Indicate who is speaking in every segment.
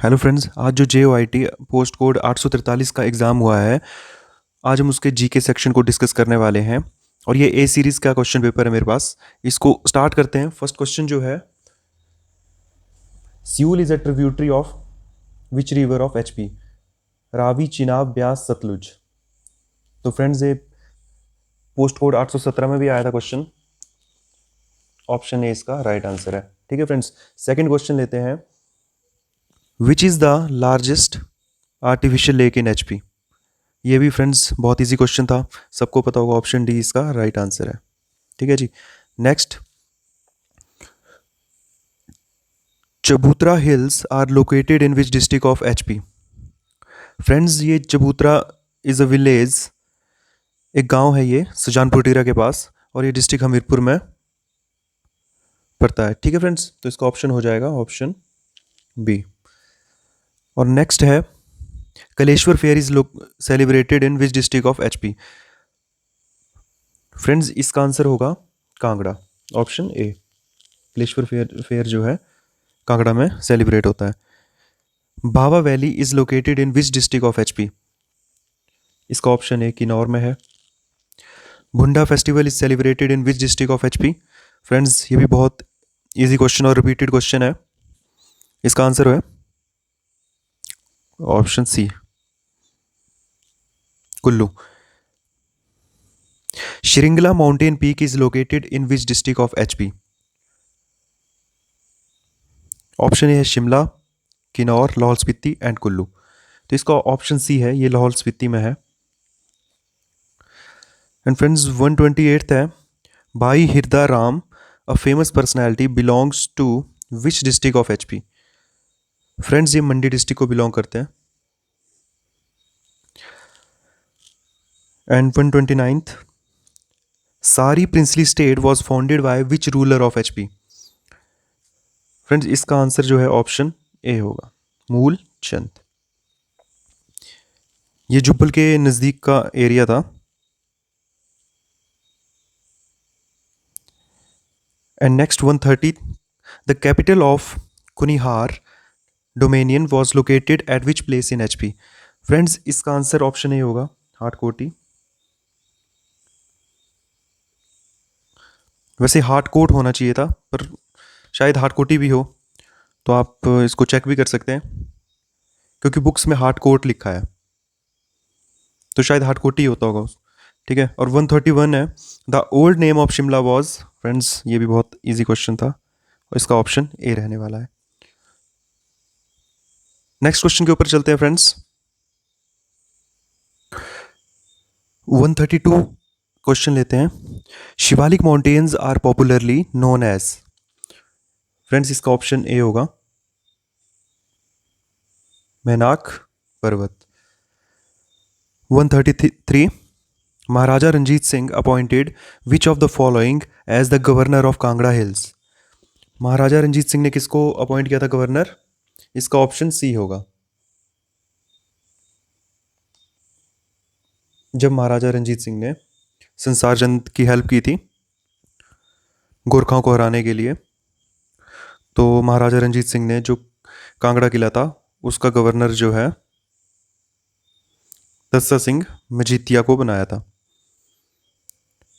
Speaker 1: Hello friends, आज जो JOIT post code 843 का एग्ज़ाम हुआ है, आज हम उसके जीके सेक्शन को डिस्कस करने वाले हैं। और ये ए सीरीज़ का क्वेश्चन पेपर है मेरे पास। इसको स्टार्ट करते हैं। फर्स्ट क्वेश्चन जो है, Siul is a tributary of which river of HP? Ravi, Chenab, Beas, Sutlej. तो फ्रेंड्स, ये पोस्ट कोड 817 में भी आया था क्वेश्चन। ऑप्शन ए इसका राइट आंसर है। ठीक है फ्रेंड्स, सेकेंड क्वेश्चन लेते हैं। Which is the largest artificial lake in HP? ये भी फ्रेंड्स बहुत इजी क्वेश्चन था, सबको पता होगा। ऑप्शन डी इसका राइट आंसर है। ठीक है जी। Next, Chabutra hills are located in which district of HP? Friends, ये चबूतरा इज़ अ विलेज, एक गांव है ये सुजानपुर टीरा के पास, और ये डिस्ट्रिक्ट हमीरपुर में पड़ता है। ठीक है फ्रेंड्स, तो इसका ऑप्शन हो जाएगा ऑप्शन बी। और नेक्स्ट है, Kaleshwar fair is celebrated in which district of HP? Friends, इसका आंसर होगा Kangra, option A. Kaleshwar fair जो है कांगड़ा में सेलिब्रेट होता है। Bhaba valley is located in which district of HP? इसका ऑप्शन ए किन्नौर में है। Bhunda festival is celebrated in which district of HP? Friends, ये भी बहुत इजी क्वेश्चन और रिपीटेड क्वेश्चन है। इसका आंसर है option C, Kullu. Shringla mountain peak is located in which district of HP? Option A है शिमला, किन्नौर, लाहौल स्पीति एंड कुल्लू। तो इसका ऑप्शन सी है, ये लाहौल स्पीति में है। एंड फ्रेंड्स, 128th है, Bhai Hirda Ram a famous personality belongs to which district of HP? Friends, ये मंडी डिस्ट्रिक्ट को बिलोंग करते हैं। एंड 129th, सारी princely state was founded by which ruler of HP? Friends, इसका आंसर जो है ऑप्शन ए होगा, मूल चंद। ये जुब्बल के नज़दीक का एरिया था। And next 130, the capital of Kunihar dominion was located at which place in HP? Friends, इसका आंसर ऑप्शन ए होगा, हाटकोटी। वैसे हाटकोट होना चाहिए था, पर शायद हाटकोटी भी हो, तो आप इसको चेक भी कर सकते हैं, क्योंकि बुक्स में हाटकोट लिखा है, तो शायद हाटकोटी होता होगा। ठीक है। और 131 है, the old name of Shimla was? Friends, ये भी बहुत इजी क्वेश्चन था, और इसका ऑप्शन ए रहने वाला है। नेक्स्ट क्वेश्चन के ऊपर चलते हैं फ्रेंड्स। 132 क्वेश्चन लेते हैं। Shivalik mountains are popularly known as? Friends, इसका ऑप्शन ए होगा, Mainak Parvat. 133, Maharaja Ranjit Singh appointed which of the following as the governor of Kangra hills? Maharaja Ranjit Singh ने किसको अपॉइंट किया था गवर्नर? इसका ऑप्शन सी होगा। जब महाराजा रंजीत सिंह ने संसार चंद की हेल्प की थी गोरखाओं को हराने के लिए, तो महाराजा रंजीत सिंह ने जो कांगड़ा किला था उसका गवर्नर जो है दस्ता सिंह मजीठिया को बनाया था।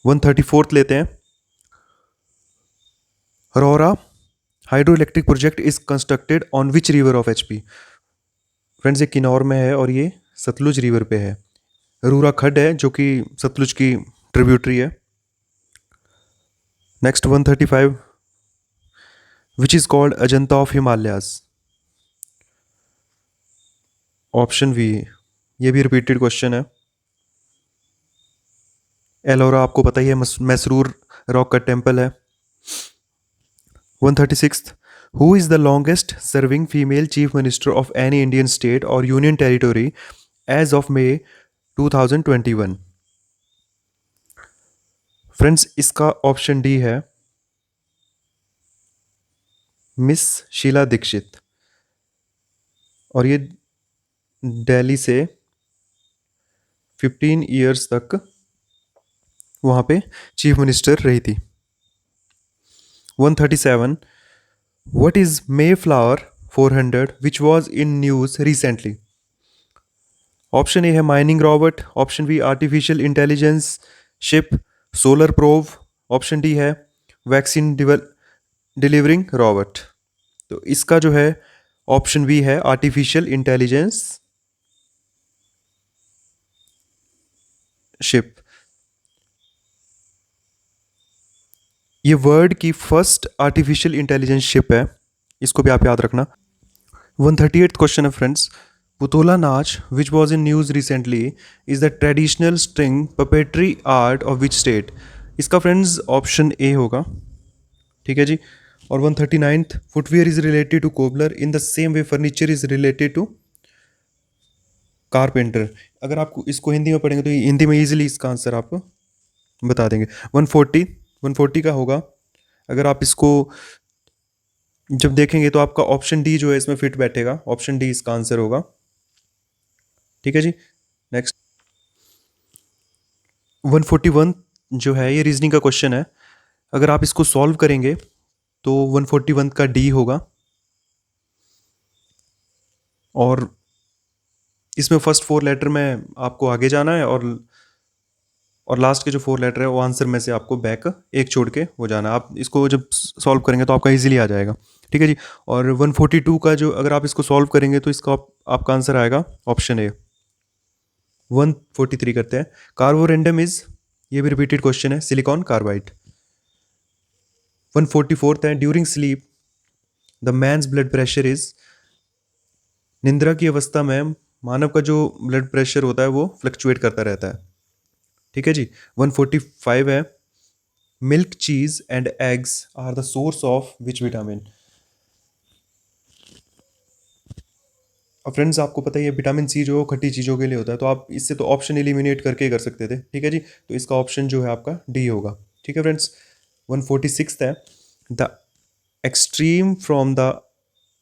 Speaker 1: 134th लेते हैं। रौरा hydro electric project is constructed on which river of HP? Friends, ये किन्नौर में है और ये सतलुज रिवर पे है। रूरा खड्ड है जो कि सतलुज की ट्रिब्यूटरी है। Next 135, which is called Ajanta of Himalayas? Option B, ये भी रिपीटेड क्वेश्चन है। एलोरा आपको पता ही है, मैसरूर रॉक का टेम्पल है। 136, who is the longest serving female chief minister of any Indian state or union territory as of May 2021? Friends, इसका ऑप्शन डी है, मिस शीला दीक्षित, और ये दिल्ली से 15 ईयर्स तक वहाँ पे चीफ मिनिस्टर रही थी। 137, what is Mayflower 400 which was in news recently? Option A है mining robot, option B artificial intelligence ship, solar probe, option D है वैक्सीन डिलीवरिंग रॉबोट। तो इसका जो है ऑप्शन बी है आर्टिफिशियल इंटेलिजेंस शिप। ये वर्ल्ड की first artificial intelligence ship है, इसको भी आप याद रखना। 138th क्वेश्चन है friends, Putola Nach which was in news recently is the traditional string puppetry art of which state? इसका फ्रेंड्स ऑप्शन ए होगा, ठीक है जी। और 139th, footwear is related to cobbler in the same way furniture is related to carpenter. अगर आपको इसको हिंदी में पढ़ेंगे तो हिंदी में इजीली इसका आंसर आप बता देंगे। 140 का होगा, अगर आप इसको जब देखेंगे तो आपका ऑप्शन डी जो है इसमें फिट बैठेगा, ऑप्शन डी इसका आंसर होगा, ठीक है जी। नेक्स्ट 141 जो है ये रीजनिंग का क्वेश्चन है, अगर आप इसको सॉल्व करेंगे तो 141 का डी होगा। और इसमें फर्स्ट 4 लेटर में आपको आगे जाना है और लास्ट के जो 4 लेटर है वो आंसर में से आपको बैक एक छोड़ के वो जाना है। आप इसको जब सॉल्व करेंगे तो आपका इजीली आ जाएगा, ठीक है जी। और 142 का जो अगर आप इसको सॉल्व करेंगे तो इसका आपका आंसर आएगा ऑप्शन ए। 143 करते हैं, कार्बोरेंडम इज, ये भी रिपीटेड क्वेश्चन है, सिलिकॉन कार्बाइड। 144 है, during sleep the man's blood pressure is, निंद्रा की अवस्था में मानव का जो ब्लड प्रेशर होता है वो फ्लक्चुएट करता रहता है, ठीक है जी। 145 है, milk cheese and eggs are the source of which vitamin? और फ्रेंड्स आपको पता ही है विटामिन सी जो खट्टी चीज़ों के लिए होता है, तो आप इससे तो ऑप्शन एलिमिनेट करके ही कर सकते थे, ठीक है जी। तो इसका ऑप्शन जो है आपका डी होगा, ठीक है फ्रेंड्स। 146 है, the extreme from the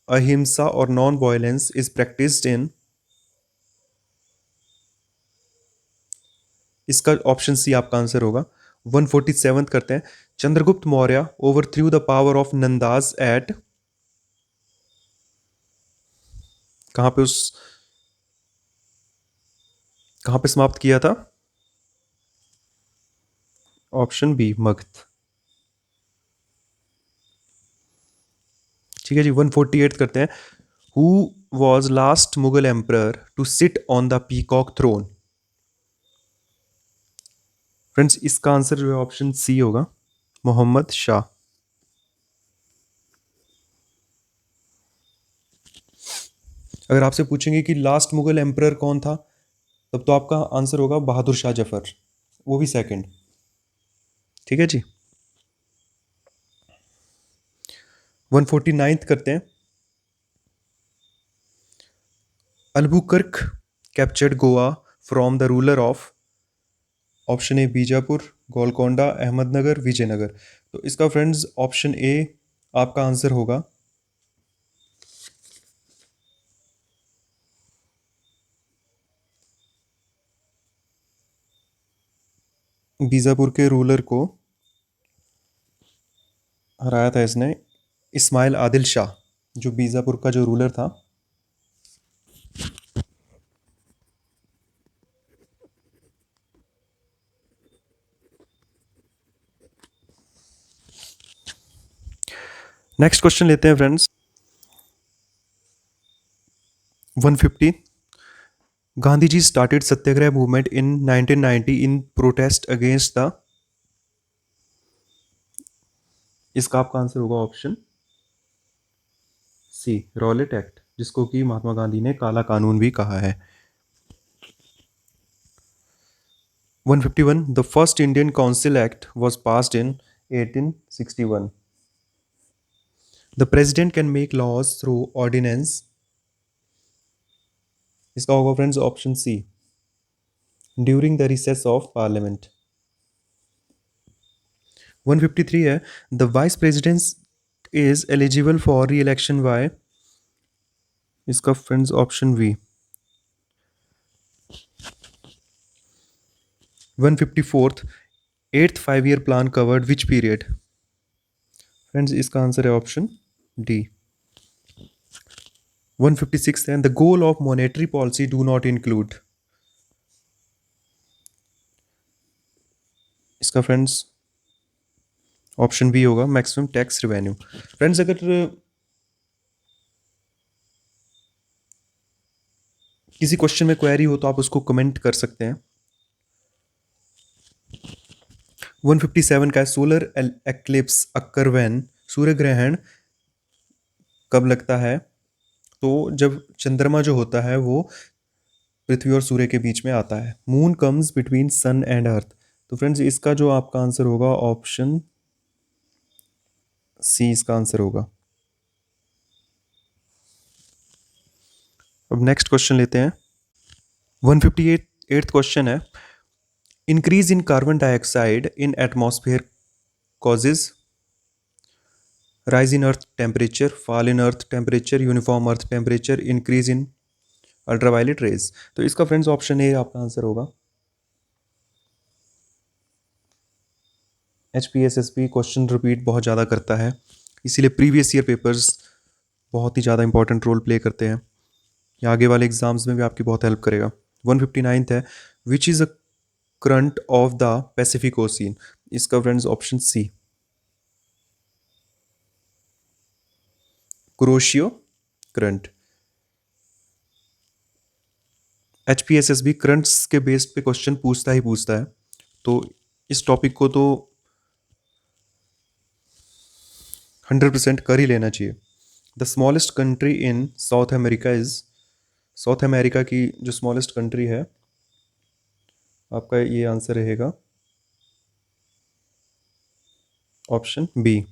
Speaker 1: ahimsa or non violence is practised in, इसका ऑप्शन सी आपका आंसर होगा। 147 करते हैं, Chandragupta Maurya overthrew the power of Nandas at, कहां पे उस कहां पे समाप्त किया था? ऑप्शन बी मगध, ठीक है जी। 148 करते हैं, who was last Mughal emperor to sit on the peacock throne? Friends इसका आंसर जो है ऑप्शन सी होगा, मोहम्मद शाह। अगर आपसे पूछेंगे कि लास्ट मुगल एम्पर कौन था, तब तो आपका आंसर होगा बहादुर शाह जफर, वो भी सेकंड, ठीक है जी। 149 करते हैं, Albuquerque captured Goa from the ruler of, option A Bijapur, Golconda, Ahmednagar, Vijayanagar. तो इसका फ्रेंड्स ऑप्शन ए आपका आंसर होगा, बीजापुर के रूलर को हराया था इसने, इस्माइल आदिल शाह, जो बीजापुर का जो रूलर था। नेक्स्ट क्वेश्चन लेते हैं friends, 150, Gandhi ji started Satyagraha movement in 1990 in protest against the, इसका आपका आंसर होगा ऑप्शन सी रॉलेट एक्ट, जिसको कि महात्मा गांधी ने काला कानून भी कहा है। 151, the first Indian council act was passed in 1861, the president can make laws through ordinance, इसका होगा friends option C during the recess of parliament. 153 है, the vice president is eligible for re election by, इसका friends option B. 154th, 8th 5-year plan covered which period? Friends इसका answer है option D 156 है, the goal of monetary policy do not include. इसका friends option B होगा, maximum tax revenue. Friends अगर किसी question में query हो तो आप उसको कमेंट कर सकते हैं। 157 का सोलर एक्लिप्स अक्कर व्हेन, सूर्य ग्रहण कब लगता है? तो जब चंद्रमा जो होता है वो पृथ्वी और सूर्य के बीच में आता है। Moon comes between sun and earth. तो फ्रेंड्स इसका जो आपका आंसर होगा ऑप्शन सी इसका आंसर होगा। अब नेक्स्ट क्वेश्चन लेते हैं। 158 एट्थ क्वेश्चन है, increase in carbon dioxide in atmosphere causes rise in earth temperature, fall in earth temperature, uniform earth temperature, increase in ultraviolet rays। तो इसका फ्रेंड्स ऑप्शन ए आपका answer होगा। HPSSB क्वेश्चन रिपीट बहुत ज़्यादा करता है, इसीलिए प्रीवियस ईयर पेपर्स बहुत ही ज़्यादा इंपॉर्टेंट रोल प्ले करते हैं। ये आगे वाले एग्जाम्स में भी आपकी बहुत हेल्प करेगा। 159th है, which is a current of the Pacific ocean. इसका friends option C, Kuroshio current. HPSSB currents के बेस्ड पे क्वेश्चन पूछता ही पूछता है, तो इस टॉपिक को तो 100% कर ही लेना चाहिए। The smallest country in south America is, south America की जो स्मॉलेस्ट कंट्री है आपका ये आंसर रहेगा ऑप्शन बी,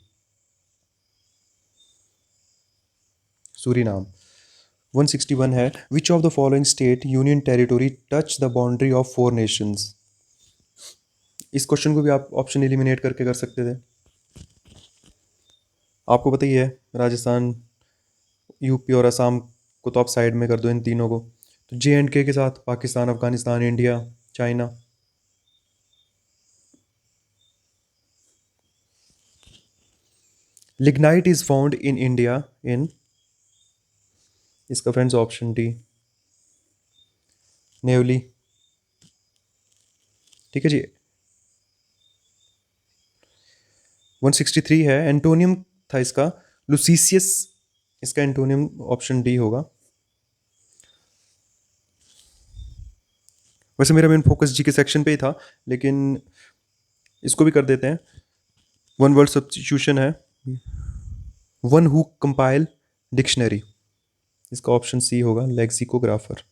Speaker 1: सूरीनाम। 161 है, which of the following state union territory touch the boundary of 4 nations. इस क्वेश्चन को भी आप ऑप्शन एलिमिनेट करके कर सकते थे। आपको पता ही है, राजस्थान, यूपी और असम को तो आप साइड में कर दो, इन तीनों को। तो JNK के साथ Pakistan, Afghanistan, India, China. Lignite is found in India in, इसका फ्रेंड्स ऑप्शन डी, नेवली। ठीक है जी। 163 है, एंटोनियम था इसका लुसीसियस, इसका एंटोनियम ऑप्शन डी होगा। वैसे मेरा मेन फोकस जी के सेक्शन पे ही था, लेकिन इसको भी कर देते हैं। वन वर्ड सब्स्टिट्यूशन है, वन हु कंपाइल डिक्शनरी, इसका ऑप्शन सी होगा, लेक्सिकोग्राफर।